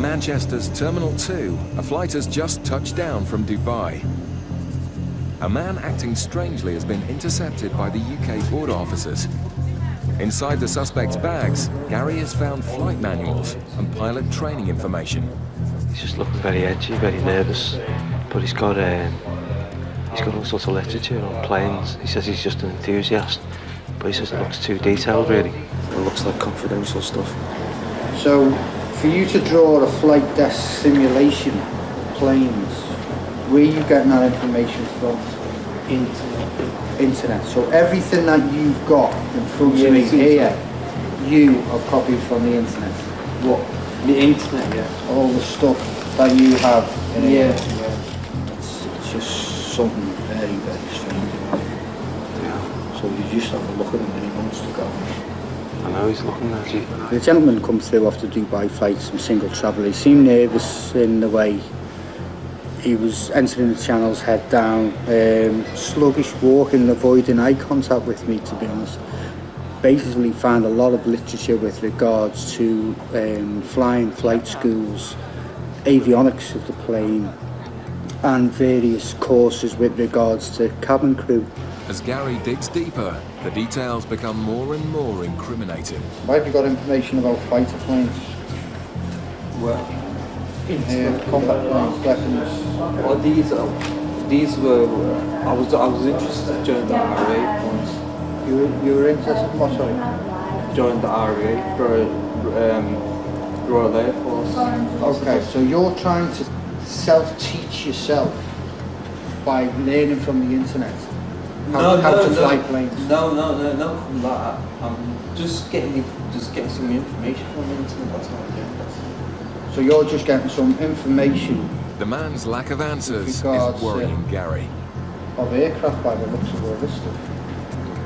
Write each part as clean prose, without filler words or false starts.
Manchester's Terminal 2, a flight has just touched down from Dubai. A man acting strangely has been intercepted by the UK border officers. Inside the suspect's bags, Gary has found flight manuals and pilot training information. He's just looking very edgy, very nervous, but he's got all sorts of literature on planes. He says he's just an enthusiast, but he says it looks too detailed, really. It looks like confidential stuff. So, for you to draw a flight desk simulation planes, where are you getting that information from? Internet. So everything that you've got in front of me here, you have copied from the internet. What? The internet, yeah. All the stuff that you have in here. Yeah. It's just something very, very strange. Yeah. So you just have a look at him and he wants to go. I know he's looking at you. The gentleman come through off the Dubai flight, some single traveller. He seemed nervous in the way he was entering the channels, head down, sluggish walking, avoiding eye contact with me, to be honest. Basically found a lot of literature with regards to flying, flight schools, avionics of the plane, and various courses with regards to cabin crew. As Gary digs deeper, the details become more and more incriminating. Why have you got information about fighter planes? Well, Combat planes, weapons. well, these were. I was interested during the RA once. You were interested in what, sorry? During the RA for Royal Air Force. Okay, so you're trying to self-teach yourself by learning from the internet how to fly planes. No, not from that. I'm just getting some information from the internet. That's all I'm doing. So you're just getting some information The man's lack of answers is Regards, worrying Gary. of aircraft by the looks of all this stuff.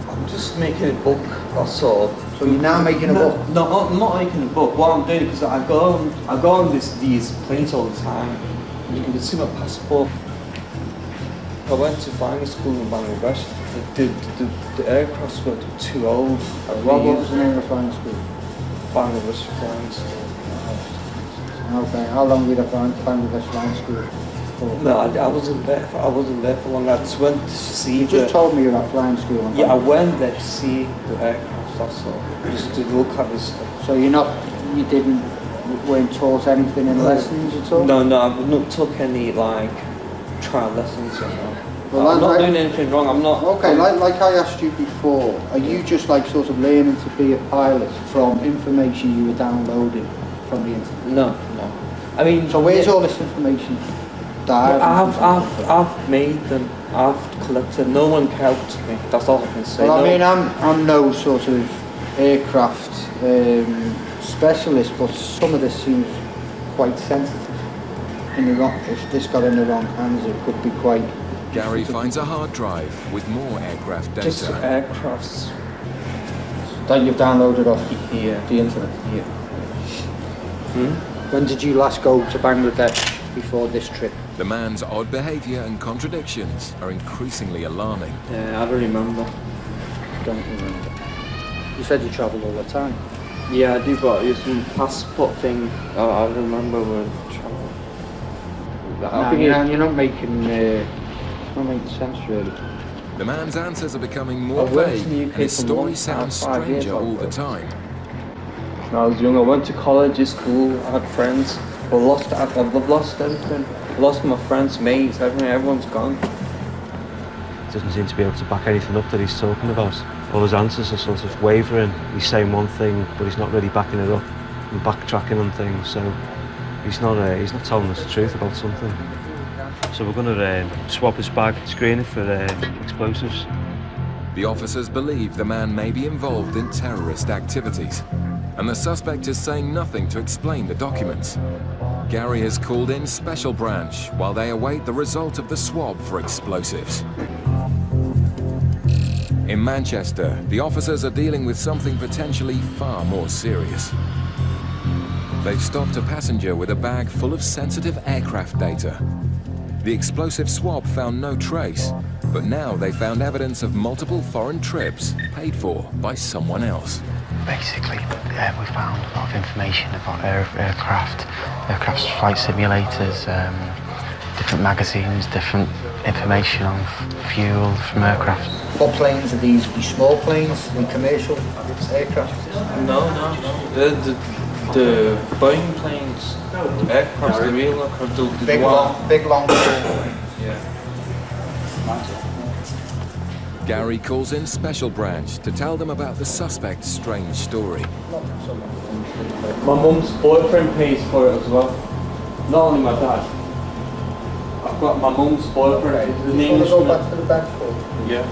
I'm just making a book, that's all. So you're now making a book? No, I'm not making a book. What I'm doing, because I go on these planes all the time. You can see my passport. I went to flying school in Bangladesh. The aircrafts were too old. What was the name of the flying school? Bangladesh flying school. Okay, how long were you at Bangladesh flying school for? No, I wasn't there for long. I just went to see. You just told me you were at flying school. Yeah, I went there to see the aircraft. That's all. Just to look at this stuff. So you weren't taught anything in lessons at all? No, I've not took any trial lessons. You know. Well, I'm not doing anything wrong. I'm not. Okay, like I asked you before, are you just sort of learning to be a pilot from information you were downloading from the internet? No. I mean, so where's all this information? I've made them. I've collected. No one helped me. That's all I can say. Well, I mean, I'm no sort of aircraft specialist, but some of this seems quite sensitive. If this got in the wrong hands, it could be quite. Gary finds a hard drive with more aircraft data. Just aircrafts that you've downloaded off the internet. Yeah. When did you last go to Bangladesh before this trip? The man's odd behaviour and contradictions are increasingly alarming. Yeah, I don't remember. Don't remember. You said you travel all the time. Yeah, I do, but it's a passport thing. I remember when travel. You're not making. It's not making sense, really. The man's answers are becoming more vague, and his story sounds stranger all the time. When I was young, I went to college, school, I had friends, but I've lost everything. I lost my friends, mates, everything, everyone's gone. He doesn't seem to be able to back anything up that he's talking about. All his answers are sort of wavering. He's saying one thing, but he's not really backing it up and backtracking on things, so he's not telling us the truth about something. So we're going to swab his bag, screen it for explosives. The officers believe the man may be involved in terrorist activities, and the suspect is saying nothing to explain the documents. Gary has called in Special Branch while they await the result of the swab for explosives. In Manchester, the officers are dealing with something potentially far more serious. They've stopped a passenger with a bag full of sensitive aircraft data. The explosive swab found no trace, but now they found evidence of multiple foreign trips paid for by someone else. Basically, we found a lot of information about aircraft flight simulators, different magazines, different information on fuel from aircraft. What planes are these? Are these small planes? Are they commercial aircraft? No. The Boeing planes, aircraft, the real aircraft, Big long planes. Yeah. Gary calls in Special Branch to tell them about the suspect's strange story. My mum's boyfriend pays for it as well. Not only my dad. I've got my mum's boyfriend. The name is. Go back to the bench for Yeah.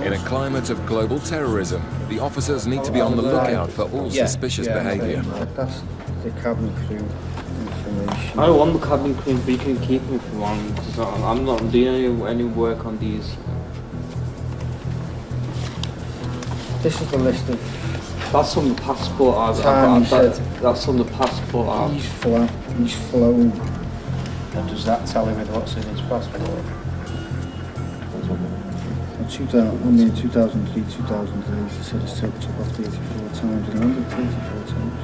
In a climate of global terrorism, the officers need to be on the lookout for all suspicious behaviour. That's the cabin crew information. I don't want the cabin crew, but you can keep me for one because I'm not doing any work on these. This is the list of That's on the passport. That's on the passport. He's flown. And does that tell him what's in his passport? 2003, 2008, he said he's took off 34 times and landed 34 times.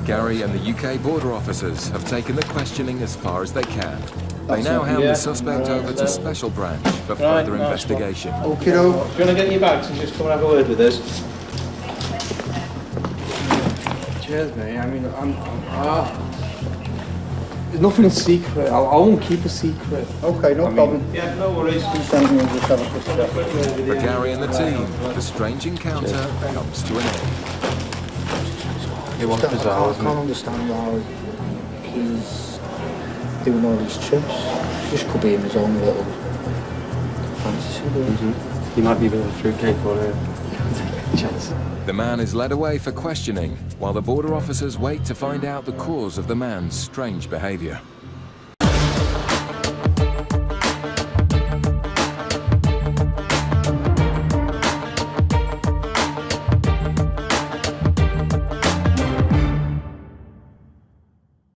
Gary and the UK border officers have taken the questioning as far as they can. They now hand the suspect over to Special Branch for further investigation. Okay, do you want to get in your bags and just come and have a word with us? Cheers, mate. I mean, there's nothing secret. I won't keep a secret. Okay, no problem. Yeah, no worries. For Gary and the team, the strange encounter comes to an end. It was bizarre, I can't understand why he's doing all these trips. Just could be in his own little fantasy world. He might be a bit of a fruitcake or a chance. The man is led away for questioning, while the border officers wait to find out the cause of the man's strange behaviour.